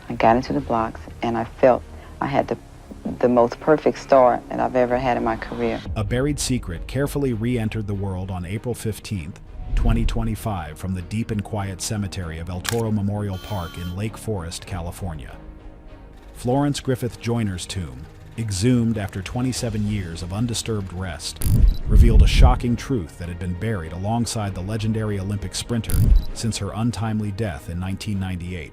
I got into the blocks, and I felt I had the most perfect start that I've ever had in my career. A buried secret carefully re-entered the world on April 15th, 2025 from the deep and quiet cemetery of Toro Memorial Park in Lake Forest, California. Florence Griffith Joyner's tomb, exhumed after 27 years of undisturbed rest, revealed a shocking truth that had been buried alongside the legendary Olympic sprinter since her untimely death in 1998.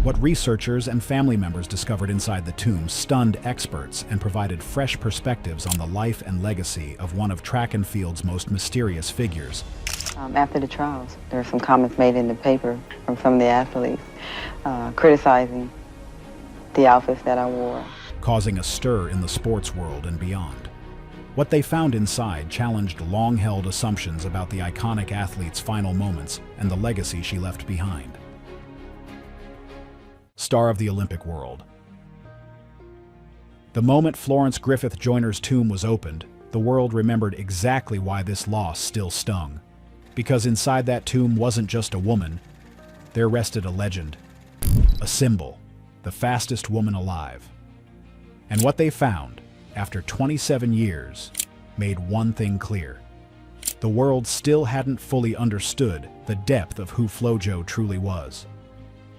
What researchers and family members discovered inside the tomb stunned experts and provided fresh perspectives on the life and legacy of one of track and field's most mysterious figures. After the trials, there were some comments made in the paper from some of the athletes criticizing the outfits that I wore, causing a stir in the sports world and beyond. What they found inside challenged long-held assumptions about the iconic athlete's final moments and the legacy she left behind. Star of the Olympic world. The moment Florence Griffith Joyner's tomb was opened, the world remembered exactly why this loss still stung. Because inside that tomb wasn't just a woman, there rested a legend, a symbol, the fastest woman alive. And what they found, after 27 years, made one thing clear. The world still hadn't fully understood the depth of who Flo-Jo truly was.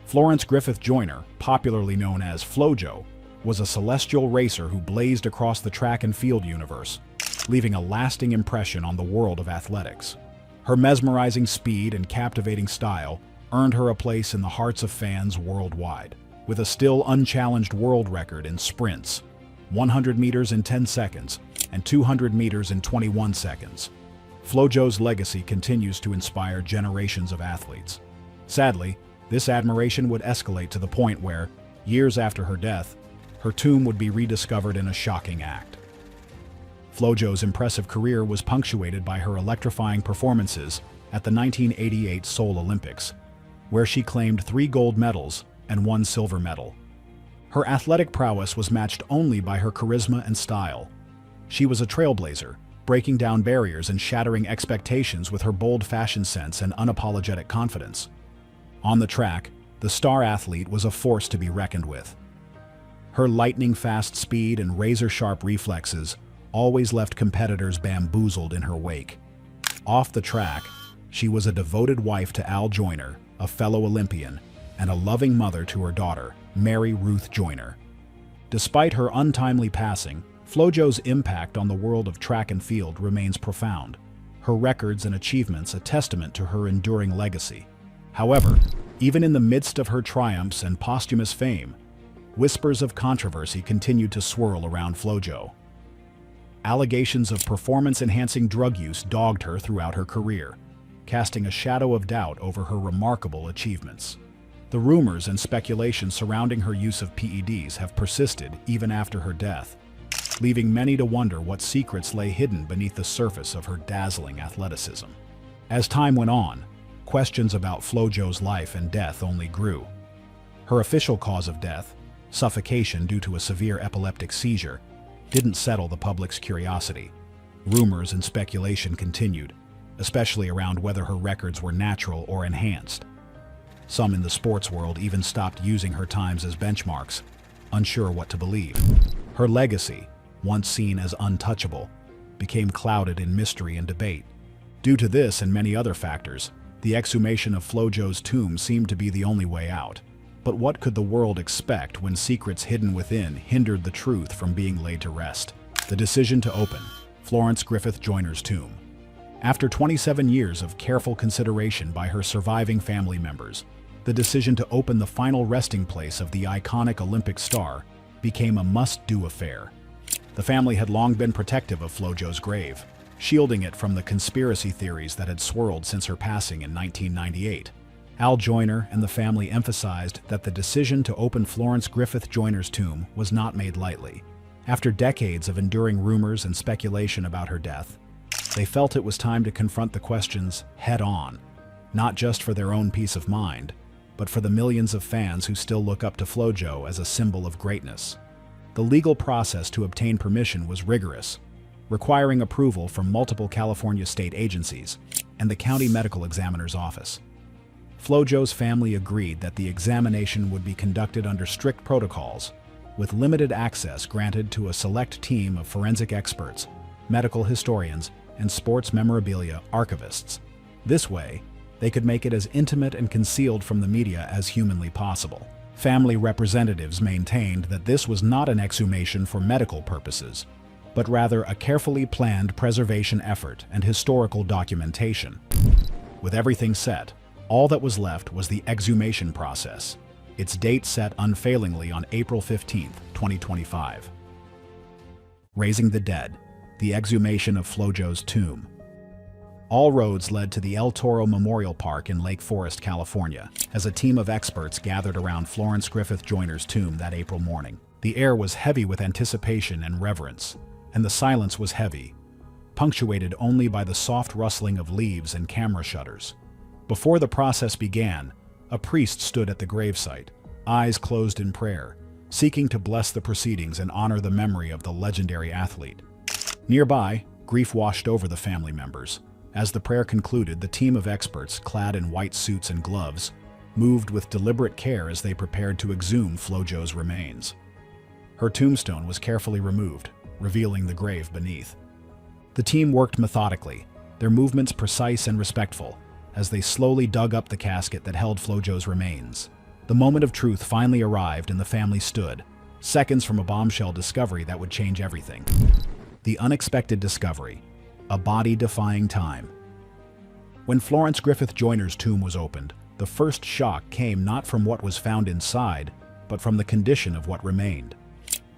Florence Griffith Joyner, popularly known as Flo-Jo, was a celestial racer who blazed across the track and field universe, leaving a lasting impression on the world of athletics. Her mesmerizing speed and captivating style earned her a place in the hearts of fans worldwide, with a still unchallenged world record in sprints, 100 meters in 10 seconds and 200 meters in 21 seconds. Flo-Jo's legacy continues to inspire generations of athletes. Sadly, this admiration would escalate to the point where, years after her death, her tomb would be rediscovered in a shocking act. Flo-Jo's impressive career was punctuated by her electrifying performances at the 1988 Seoul Olympics, where she claimed 3 gold medals and 1 silver medal. Her athletic prowess was matched only by her charisma and style. She was a trailblazer, breaking down barriers and shattering expectations with her bold fashion sense and unapologetic confidence. On the track, the star athlete was a force to be reckoned with. Her lightning-fast speed and razor-sharp reflexes always left competitors bamboozled in her wake. Off the track, she was a devoted wife to Al Joyner, a fellow Olympian, and a loving mother to her daughter, Mary Ruth Joyner. Despite her untimely passing, Flo-Jo's impact on the world of track and field remains profound, her records and achievements a testament to her enduring legacy. However, even in the midst of her triumphs and posthumous fame, whispers of controversy continued to swirl around Flo-Jo. Allegations of performance-enhancing drug use dogged her throughout her career, casting a shadow of doubt over her remarkable achievements. The rumors and speculation surrounding her use of PEDs have persisted even after her death, leaving many to wonder what secrets lay hidden beneath the surface of her dazzling athleticism. As time went on, questions about Flo-Jo's life and death only grew. Her official cause of death, suffocation due to a severe epileptic seizure, didn't settle the public's curiosity. Rumors and speculation continued, especially around whether her records were natural or enhanced. Some in the sports world even stopped using her times as benchmarks, unsure what to believe. Her legacy, once seen as untouchable, became clouded in mystery and debate. Due to this and many other factors, the exhumation of Flo-Jo's tomb seemed to be the only way out. But what could the world expect when secrets hidden within hindered the truth from being laid to rest? The decision to open Florence Griffith Joyner's tomb. After 27 years of careful consideration by her surviving family members, the decision to open the final resting place of the iconic Olympic star became a must-do affair. The family had long been protective of Flo-Jo's grave, shielding it from the conspiracy theories that had swirled since her passing in 1998. Al Joyner and the family emphasized that the decision to open Florence Griffith Joyner's tomb was not made lightly. After decades of enduring rumors and speculation about her death, they felt it was time to confront the questions head-on, not just for their own peace of mind, but for the millions of fans who still look up to Flo-Jo as a symbol of greatness. The legal process to obtain permission was rigorous, requiring approval from multiple California state agencies and the county medical examiner's office. Flo-Jo's family agreed that the examination would be conducted under strict protocols, with limited access granted to a select team of forensic experts, medical historians, and sports memorabilia archivists. This way, they could make it as intimate and concealed from the media as humanly possible. Family representatives maintained that this was not an exhumation for medical purposes, but rather a carefully planned preservation effort and historical documentation. With everything set, all that was left was the exhumation process, its date set unfailingly on April 15, 2025. Raising the dead, the exhumation of Flo-Jo's tomb. All roads led to the Toro Memorial Park in Lake Forest, California, as a team of experts gathered around Florence Griffith Joyner's tomb that April morning. The air was heavy with anticipation and reverence, and the silence was heavy, punctuated only by the soft rustling of leaves and camera shutters. Before the process began, a priest stood at the gravesite, eyes closed in prayer, seeking to bless the proceedings and honor the memory of the legendary athlete. Nearby, grief washed over the family members. As the prayer concluded, the team of experts, clad in white suits and gloves, moved with deliberate care as they prepared to exhume Flo-Jo's remains. Her tombstone was carefully removed, revealing the grave beneath. The team worked methodically, their movements precise and respectful, as they slowly dug up the casket that held Flo-Jo's remains. The moment of truth finally arrived and the family stood, seconds from a bombshell discovery that would change everything. The unexpected discovery. A body-defying time. When Florence Griffith Joyner's tomb was opened, the first shock came not from what was found inside, but from the condition of what remained.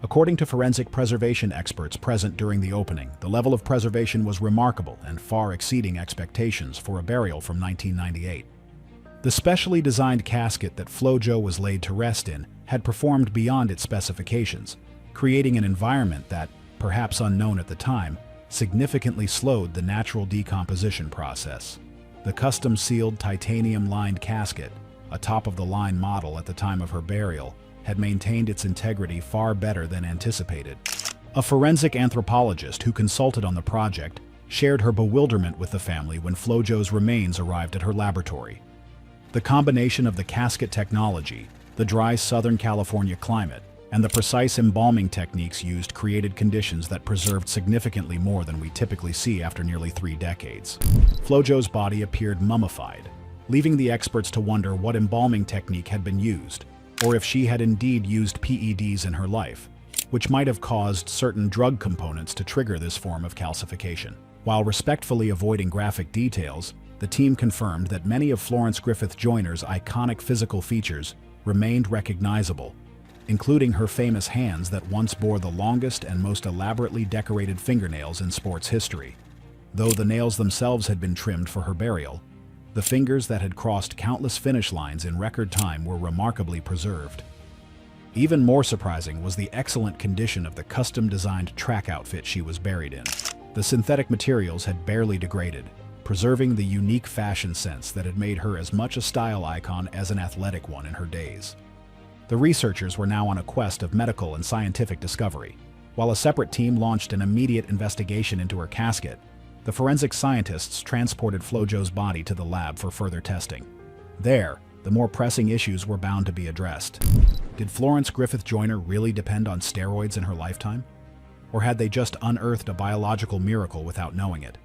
According to forensic preservation experts present during the opening, the level of preservation was remarkable and far exceeding expectations for a burial from 1998. The specially designed casket that Flo-Jo was laid to rest in had performed beyond its specifications, creating an environment that, perhaps unknown at the time, significantly slowed the natural decomposition process. The custom-sealed titanium-lined casket, a top-of-the-line model at the time of her burial, had maintained its integrity far better than anticipated. A forensic anthropologist who consulted on the project shared her bewilderment with the family when Flo-Jo's remains arrived at her laboratory. The combination of the casket technology, the dry Southern California climate, and the precise embalming techniques used created conditions that preserved significantly more than we typically see after nearly 3 decades. Flo-Jo's body appeared mummified, leaving the experts to wonder what embalming technique had been used, or if she had indeed used PEDs in her life, which might have caused certain drug components to trigger this form of calcification. While respectfully avoiding graphic details, the team confirmed that many of Florence Griffith Joyner's iconic physical features remained recognizable, including her famous hands that once bore the longest and most elaborately decorated fingernails in sports history. Though the nails themselves had been trimmed for her burial, the fingers that had crossed countless finish lines in record time were remarkably preserved. Even more surprising was the excellent condition of the custom-designed track outfit she was buried in. The synthetic materials had barely degraded, preserving the unique fashion sense that had made her as much a style icon as an athletic one in her days. The researchers were now on a quest of medical and scientific discovery. While a separate team launched an immediate investigation into her casket, the forensic scientists transported Flo-Jo's body to the lab for further testing. There, the more pressing issues were bound to be addressed. Did Florence Griffith Joyner really depend on steroids in her lifetime? Or had they just unearthed a biological miracle without knowing it?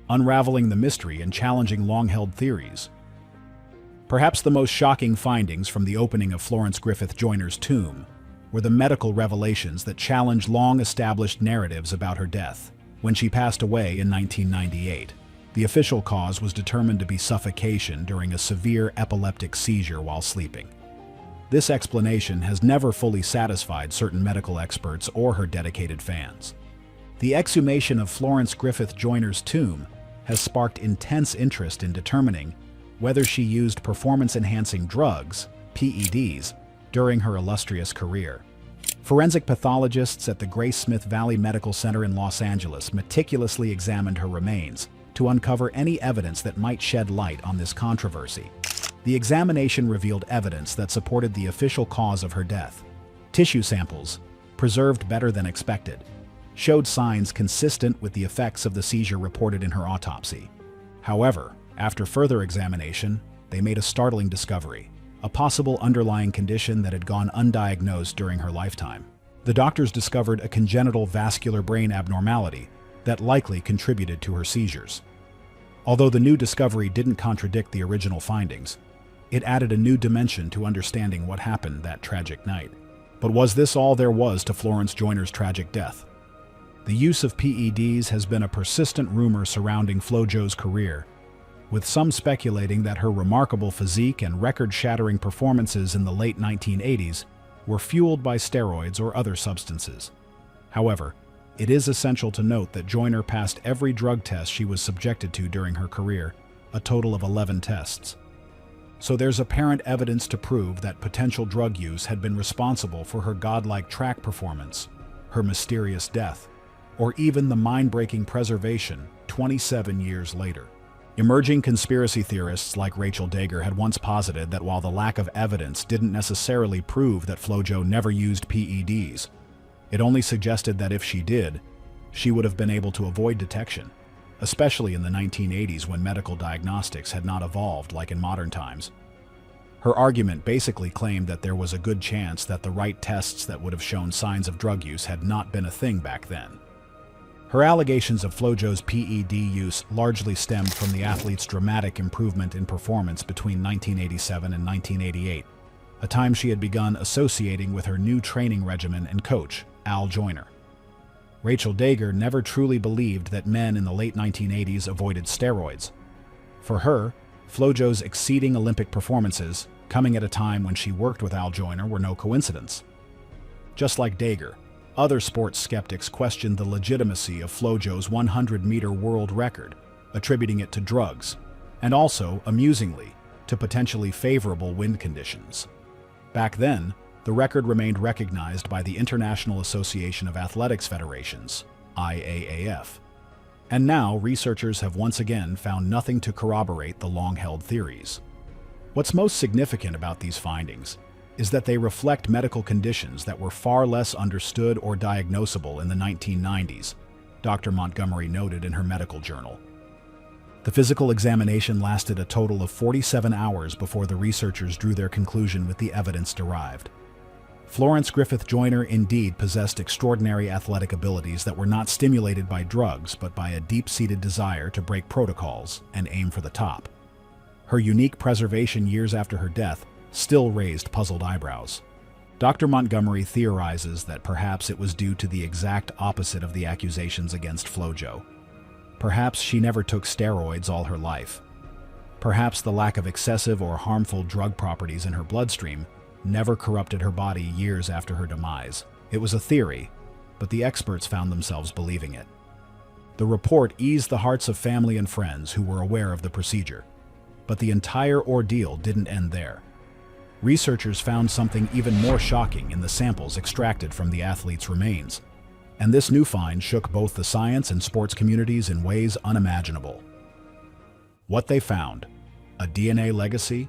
Unraveling the mystery and challenging long-held theories. Perhaps the most shocking findings from the opening of Florence Griffith Joyner's tomb were the medical revelations that challenged long-established narratives about her death. When she passed away in 1998, the official cause was determined to be suffocation during a severe epileptic seizure while sleeping. This explanation has never fully satisfied certain medical experts or her dedicated fans. The exhumation of Florence Griffith Joyner's tomb has sparked intense interest in determining whether she used performance-enhancing drugs, PEDs, during her illustrious career. Forensic pathologists at the Grace Smith Valley Medical Center in Los Angeles meticulously examined her remains to uncover any evidence that might shed light on this controversy. The examination revealed evidence that supported the official cause of her death. Tissue samples, preserved better than expected, showed signs consistent with the effects of the seizure reported in her autopsy. However, after further examination, they made a startling discovery, a possible underlying condition that had gone undiagnosed during her lifetime. The doctors discovered a congenital vascular brain abnormality that likely contributed to her seizures. Although the new discovery didn't contradict the original findings, it added a new dimension to understanding what happened that tragic night. But was this all there was to Florence Joyner's tragic death? The use of PEDs has been a persistent rumor surrounding Flo-Jo's career, with some speculating that her remarkable physique and record-shattering performances in the late 1980s were fueled by steroids or other substances. However, it is essential to note that Joyner passed every drug test she was subjected to during her career, a total of 11 tests. So there's apparent evidence to prove that potential drug use had been responsible for her godlike track performance, her mysterious death, or even the mind-breaking preservation 27 years later. Emerging conspiracy theorists like Rachel Dager had once posited that while the lack of evidence didn't necessarily prove that Flo-Jo never used PEDs, it only suggested that if she did, she would have been able to avoid detection, especially in the 1980s when medical diagnostics had not evolved like in modern times. Her argument basically claimed that there was a good chance that the right tests that would have shown signs of drug use had not been a thing back then. Her allegations of Flo-Jo's PED use largely stemmed from the athlete's dramatic improvement in performance between 1987 and 1988, a time she had begun associating with her new training regimen and coach, Al Joyner. Rachel Dager never truly believed that men in the late 1980s avoided steroids. For her, Flo-Jo's exceeding Olympic performances, coming at a time when she worked with Al Joyner, were no coincidence. Just like Dager, other sports skeptics questioned the legitimacy of Flo-Jo's 100-meter world record, attributing it to drugs, and also, amusingly, to potentially favorable wind conditions. Back then, the record remained recognized by the International Association of Athletics Federations, IAAF. And now, researchers have once again found nothing to corroborate the long-held theories. What's most significant about these findings is that they reflect medical conditions that were far less understood or diagnosable in the 1990s, Dr. Montgomery noted in her medical journal. The physical examination lasted a total of 47 hours before the researchers drew their conclusion with the evidence derived. Florence Griffith Joyner indeed possessed extraordinary athletic abilities that were not stimulated by drugs but by a deep-seated desire to break protocols and aim for the top. Her unique preservation years after her death still raised puzzled eyebrows. Dr. Montgomery theorizes that perhaps it was due to the exact opposite of the accusations against Flo-Jo. Perhaps she never took steroids all her life. Perhaps the lack of excessive or harmful drug properties in her bloodstream never corrupted her body years after her demise. It was a theory, but the experts found themselves believing it. The report eased the hearts of family and friends who were aware of the procedure. But the entire ordeal didn't end there. Researchers found something even more shocking in the samples extracted from the athlete's remains. And this new find shook both the science and sports communities in ways unimaginable. What they found: a DNA legacy?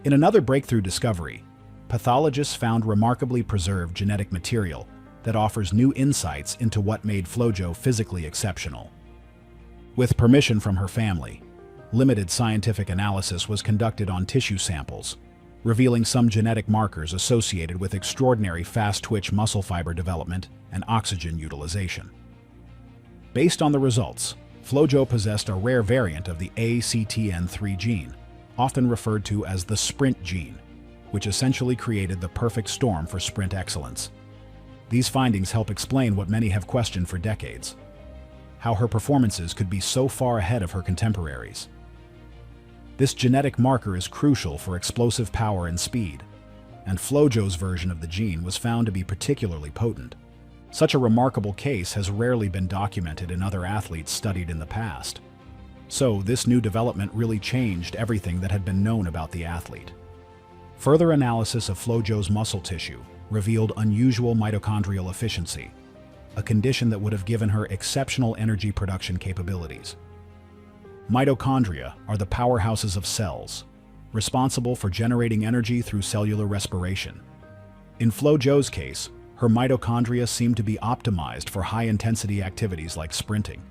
In another breakthrough discovery, pathologists found remarkably preserved genetic material that offers new insights into what made Flo-Jo physically exceptional. With permission from her family, limited scientific analysis was conducted on tissue samples, revealing some genetic markers associated with extraordinary fast-twitch muscle fiber development and oxygen utilization. Based on the results, Flo-Jo possessed a rare variant of the ACTN3 gene, often referred to as the sprint gene, which essentially created the perfect storm for sprint excellence. These findings help explain what many have questioned for decades: how her performances could be so far ahead of her contemporaries. This genetic marker is crucial for explosive power and speed, and Flo-Jo's version of the gene was found to be particularly potent. Such a remarkable case has rarely been documented in other athletes studied in the past. So, this new development really changed everything that had been known about the athlete. Further analysis of Flo-Jo's muscle tissue revealed unusual mitochondrial efficiency, a condition that would have given her exceptional energy production capabilities. Mitochondria are the powerhouses of cells, responsible for generating energy through cellular respiration. In Flo-Jo's case, her mitochondria seemed to be optimized for high-intensity activities like sprinting.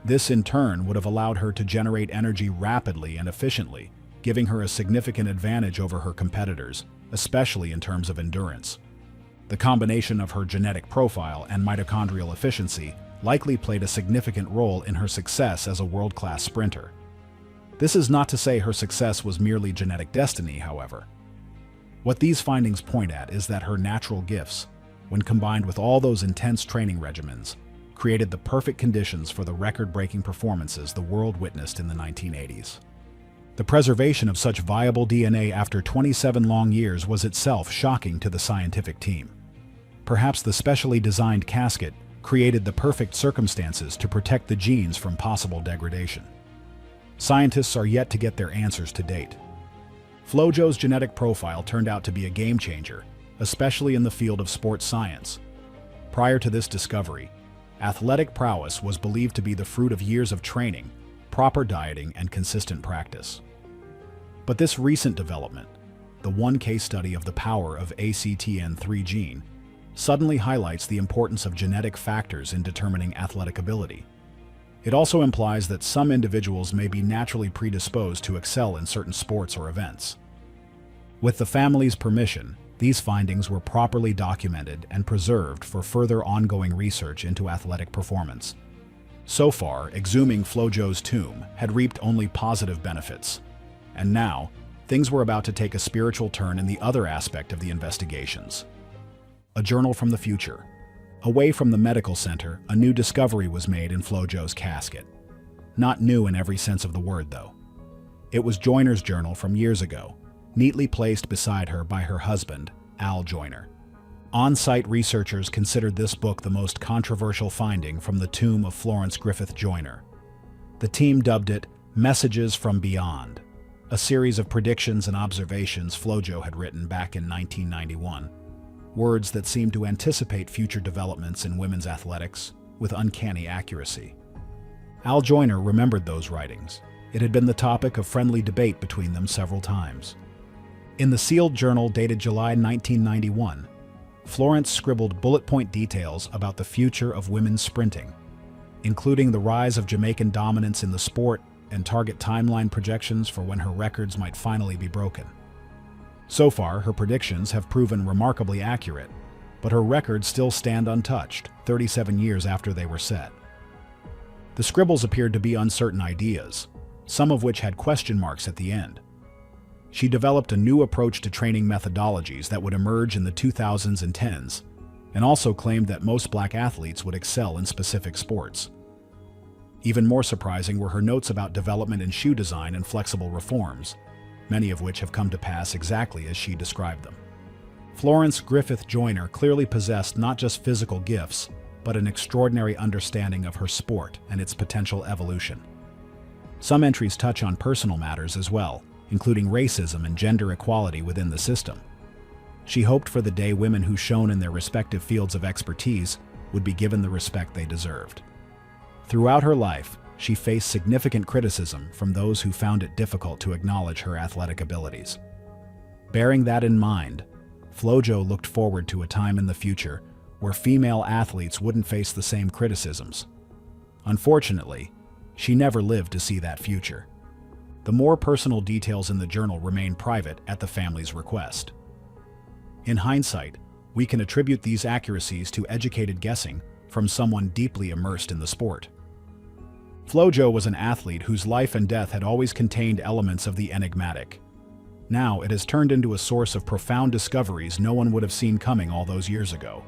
This, in turn, would have allowed her to generate energy rapidly and efficiently, giving her a significant advantage over her competitors, especially in terms of endurance. The combination of her genetic profile and mitochondrial efficiency likely played a significant role in her success as a world-class sprinter. This is not to say her success was merely genetic destiny, however. What these findings point at is that her natural gifts, when combined with all those intense training regimens, created the perfect conditions for the record-breaking performances the world witnessed in the 1980s. The preservation of such viable DNA after 27 long years was itself shocking to the scientific team. Perhaps the specially designed casket created the perfect circumstances to protect the genes from possible degradation. Scientists are yet to get their answers to date. Flo-Jo's genetic profile turned out to be a game-changer, especially in the field of sports science. Prior to this discovery, athletic prowess was believed to be the fruit of years of training, proper dieting, and consistent practice. But this recent development, the one case study of the power of ACTN3 gene, suddenly highlights the importance of genetic factors in determining athletic ability. It also implies that some individuals may be naturally predisposed to excel in certain sports or events. With the family's permission, these findings were properly documented and preserved for further ongoing research into athletic performance. So far, exhuming Flo-Jo's tomb had reaped only positive benefits. And now, things were about to take a spiritual turn in the other aspect of the investigations. A journal from the future. Away from the medical center, a new discovery was made in Flo-Jo's casket. Not new in every sense of the word, though. It was Joyner's journal from years ago, neatly placed beside her by her husband, Al Joyner. On-site researchers considered this book the most controversial finding from the tomb of Florence Griffith Joyner. The team dubbed it Messages from Beyond, a series of predictions and observations Flo-Jo had written back in 1991. Words that seemed to anticipate future developments in women's athletics with uncanny accuracy. Al Joyner remembered those writings. It had been the topic of friendly debate between them several times. In the sealed journal dated July 1991, Florence scribbled bullet-point details about the future of women's sprinting, including the rise of Jamaican dominance in the sport and target timeline projections for when her records might finally be broken. So far, her predictions have proven remarkably accurate, but her records still stand untouched, 37 years after they were set. The scribbles appeared to be uncertain ideas, some of which had question marks at the end. She developed a new approach to training methodologies that would emerge in the 2000s and 10s, and also claimed that most black athletes would excel in specific sports. Even more surprising were her notes about development in shoe design and flexible reforms, many of which have come to pass exactly as she described them. Florence Griffith Joyner clearly possessed not just physical gifts, but an extraordinary understanding of her sport and its potential evolution. Some entries touch on personal matters as well, including racism and gender equality within the system. She hoped for the day women who shone in their respective fields of expertise would be given the respect they deserved. Throughout her life, she faced significant criticism from those who found it difficult to acknowledge her athletic abilities. Bearing that in mind, Flo-Jo looked forward to a time in the future where female athletes wouldn't face the same criticisms. Unfortunately, she never lived to see that future. The more personal details in the journal remain private at the family's request. In hindsight, we can attribute these accuracies to educated guessing from someone deeply immersed in the sport. Flo-Jo was an athlete whose life and death had always contained elements of the enigmatic. Now it has turned into a source of profound discoveries no one would have seen coming all those years ago.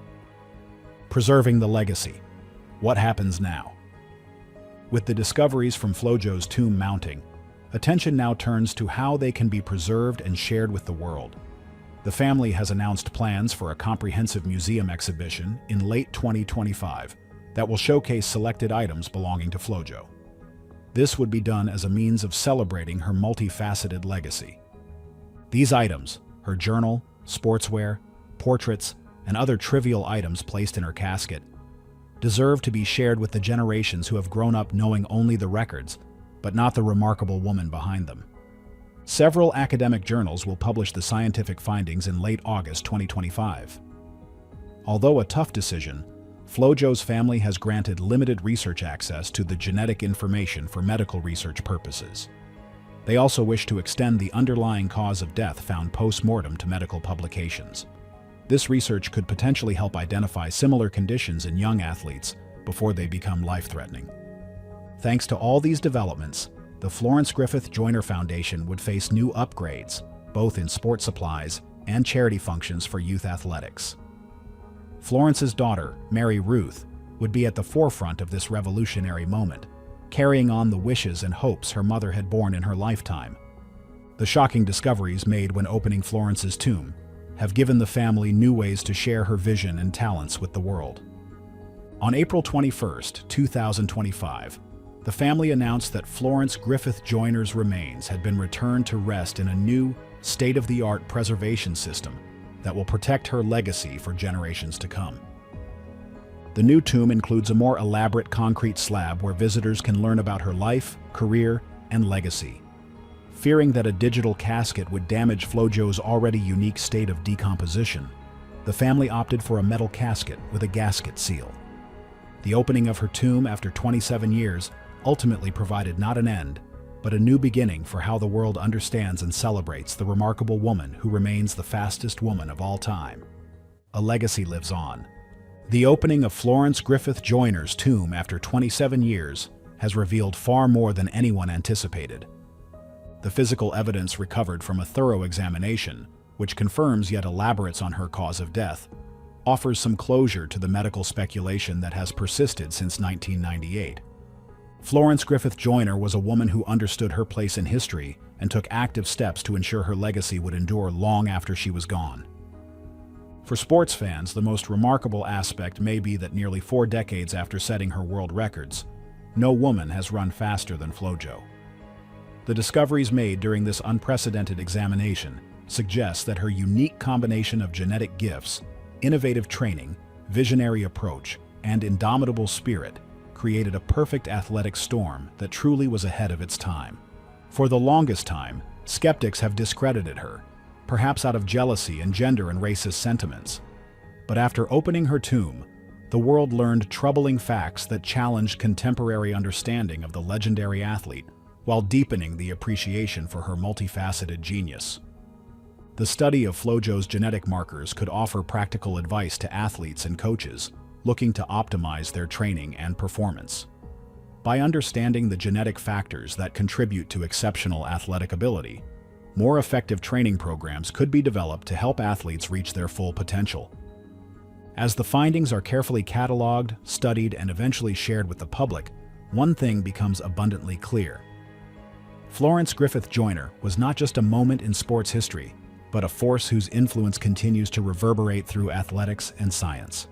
Preserving the legacy. What happens now? With the discoveries from Flo-Jo's tomb mounting, attention now turns to how they can be preserved and shared with the world. The family has announced plans for a comprehensive museum exhibition in late 2025 that will showcase selected items belonging to Flo-Jo. This would be done as a means of celebrating her multifaceted legacy. These items, her journal, sportswear, portraits, and other trivial items placed in her casket, deserve to be shared with the generations who have grown up knowing only the records, but not the remarkable woman behind them. Several academic journals will publish the scientific findings in late August 2025. Although a tough decision, Flo-Jo's family has granted limited research access to the genetic information for medical research purposes. They also wish to extend the underlying cause of death found post-mortem to medical publications. This research could potentially help identify similar conditions in young athletes before they become life-threatening. Thanks to all these developments, the Florence Griffith Joyner Foundation would face new upgrades, both in sports supplies and charity functions for youth athletics. Florence's daughter, Mary Ruth, would be at the forefront of this revolutionary moment, carrying on the wishes and hopes her mother had borne in her lifetime. The shocking discoveries made when opening Florence's tomb have given the family new ways to share her vision and talents with the world. On April 21, 2025, the family announced that Florence Griffith Joyner's remains had been returned to rest in a new, state-of-the-art preservation system that will protect her legacy for generations to come. The new tomb includes a more elaborate concrete slab where visitors can learn about her life, career, and legacy. Fearing that a digital casket would damage Flo-Jo's already unique state of decomposition, the family opted for a metal casket with a gasket seal. The opening of her tomb after 27 years ultimately provided not an end, but a new beginning for how the world understands and celebrates the remarkable woman who remains the fastest woman of all time. A legacy lives on. The opening of Florence Griffith Joyner's tomb after 27 years has revealed far more than anyone anticipated. The physical evidence recovered from a thorough examination, which confirms yet elaborates on her cause of death, offers some closure to the medical speculation that has persisted since 1998. Florence Griffith Joyner was a woman who understood her place in history and took active steps to ensure her legacy would endure long after she was gone. For sports fans, the most remarkable aspect may be that nearly 4 decades after setting her world records, no woman has run faster than Flo-Jo. The discoveries made during this unprecedented examination suggest that her unique combination of genetic gifts, innovative training, visionary approach, and indomitable spirit created a perfect athletic storm that truly was ahead of its time. For the longest time, skeptics have discredited her, perhaps out of jealousy and gender and racist sentiments. But after opening her tomb, the world learned troubling facts that challenged contemporary understanding of the legendary athlete while deepening the appreciation for her multifaceted genius. The study of Flo-Jo's genetic markers could offer practical advice to athletes and coaches looking to optimize their training and performance. By understanding the genetic factors that contribute to exceptional athletic ability, more effective training programs could be developed to help athletes reach their full potential. As the findings are carefully cataloged, studied, and eventually shared with the public, one thing becomes abundantly clear. Florence Griffith Joyner was not just a moment in sports history, but a force whose influence continues to reverberate through athletics and science.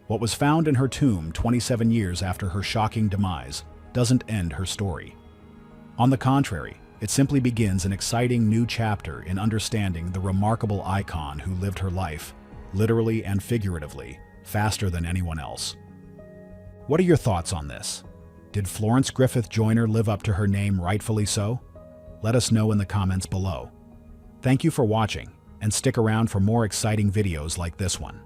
What was found in her tomb 27 years after her shocking demise doesn't end her story. On the contrary, it simply begins an exciting new chapter in understanding the remarkable icon who lived her life, literally and figuratively, faster than anyone else. What are your thoughts on this? Did Florence Griffith Joyner live up to her name rightfully so? Let us know in the comments below. Thank you for watching, and stick around for more exciting videos like this one.